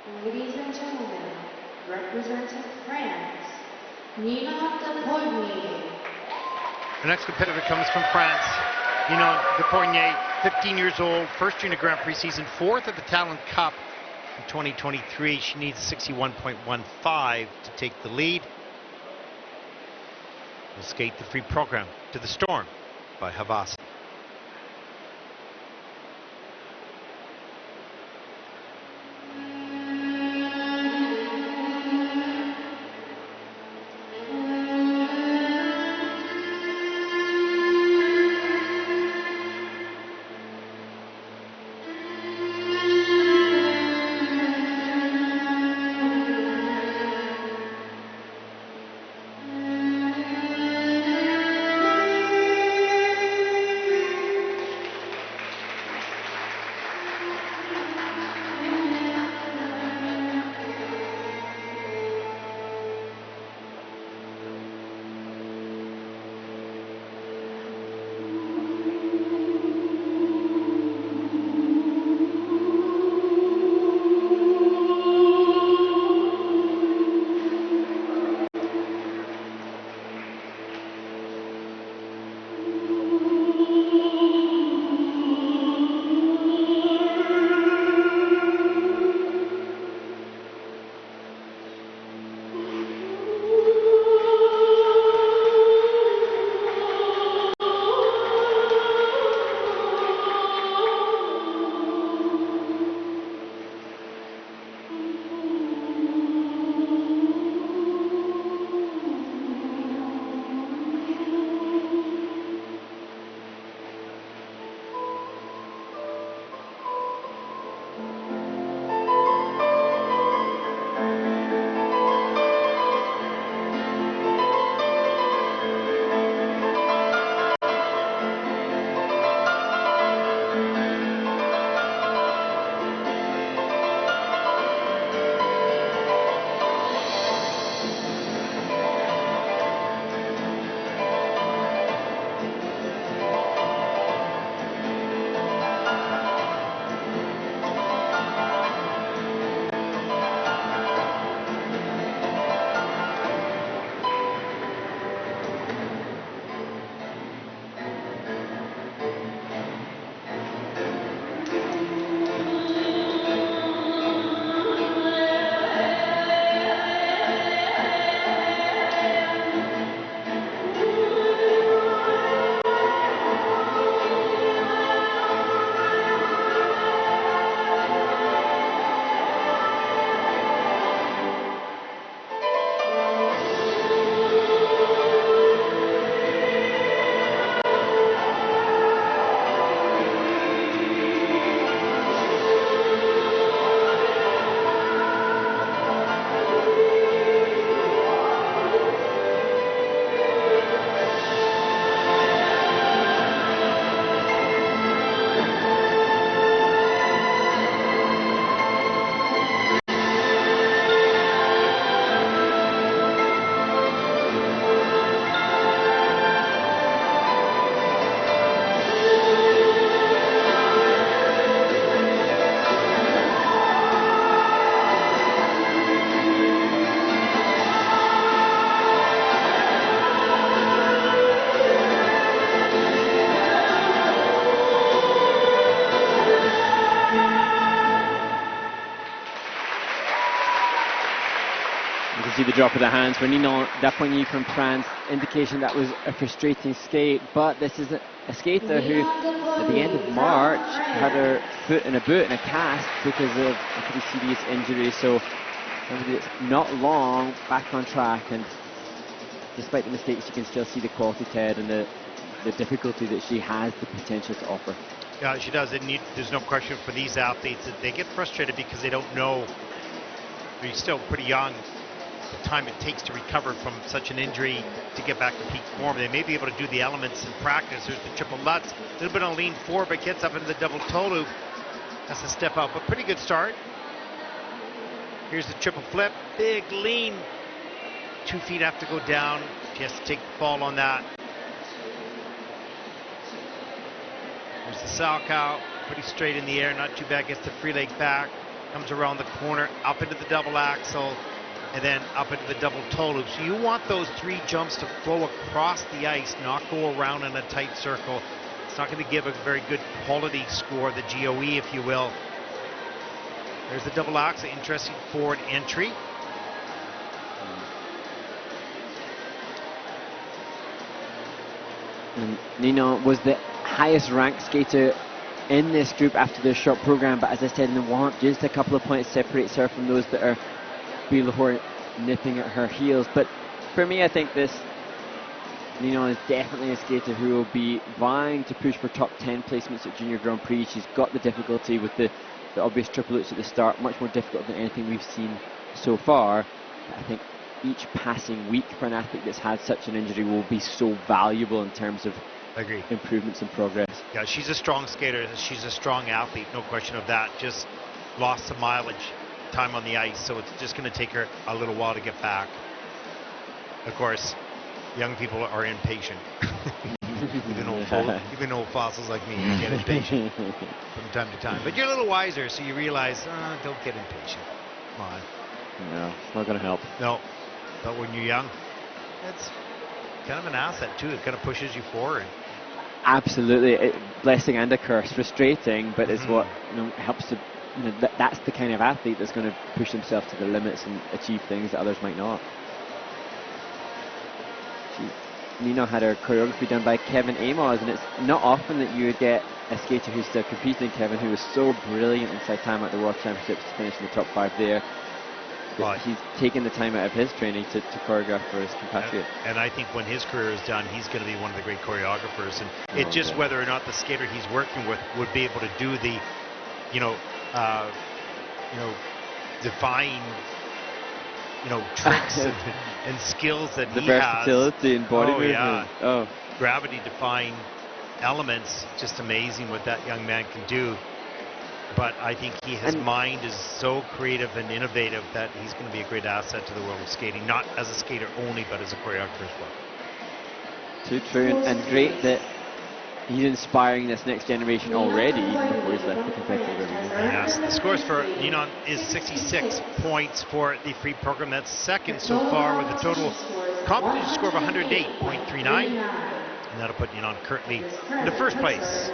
Ladies and gentlemen, representing France, Ninon DAPOIGNY. The next competitor comes from France. Ninon DAPOIGNY, 15 years old, first junior Grand Prix season, fourth at the Talent Cup in 2023. She needs a 61.15 to take the lead. Will skate the free program to the Storm by Havas. See the drop of the hands for Ninon DAPOIGNY from France, indication that was a frustrating skate, but this is a skater who at the end of March had her foot in a boot and a cast because of a pretty serious injury, so somebody that's not long back on track, and despite the mistakes you can still see the quality, Ted, and the difficulty that she has the potential to offer. Yeah, she does. There's no question for these athletes that they get frustrated because they don't know. They're still pretty young. The time it takes to recover from such an injury to get back to peak form. They may be able to do the elements in practice. There's the triple lutz, a little bit on lean forward, but gets up into the double toe loop. That's a step out, but pretty good start. Here's the triple flip, big lean. 2 feet have to go down. She has to take the fall on that. There's the Salchow, pretty straight in the air, not too bad, gets the free leg back. comes around the corner, up into the double axel, and then up into the double toe loop. So you want those 3 jumps to flow across the ice, not go around in a tight circle. It's not going to give a very good quality score, the GOE, if you will. There's the double axel, interesting forward entry. And Ninon was the highest ranked skater in this group after their short program, but as I said in the warm-up, just a couple of points separates her from those that are below her, nipping at her heels. But for me, I think this Ninon is definitely a skater who will be vying to push for top 10 placements at Junior Grand Prix. She's got the difficulty with the obvious triple loops at the start, much more difficult than anything we've seen so far. But I think each passing week for an athlete that's had such an injury will be so valuable in terms of improvements and progress. Yeah, she's a strong skater. She's a strong athlete, no question of that. Just lost some mileage, time on the ice, so it's just going to take her a little while to get back. Of course, young people are impatient. even old fossils like me get impatient from time to time. But you're a little wiser, so you realize, don't get impatient. Come on. No, it's not going to help. No, but when you're young, it's kind of an asset too. It kind of pushes you forward. Absolutely, blessing and a curse, frustrating, but it's what helps to. That's the kind of athlete that's going to push himself to the limits and achieve things that others might not. Ninon had her choreography done by Kevin Amos, and it's not often that you would get a skater who's still competing, Kevin, who was so brilliant inside time at the World Championships to finish in the top 5 there. But he's taken the time out of his training to choreograph for his compatriot. And I think when his career is done, he's going to be one of the great choreographers. And it's just whether or not the skater he's working with would be able to do the, defying, tricks and skills that he has. The versatility and body movement. Yeah. Gravity-defying elements. Just amazing what that young man can do. But I think his mind is so creative and innovative that he's going to be a great asset to the world of skating, not as a skater only, but as a choreographer as well. Too true, and great that he's inspiring this next generation already, even before he's left the competitive arena. Yes, the scores for Ninon is 66 points for the free program. That's second so far with a total competition score of 108.39. And that'll put Ninon currently in the first place.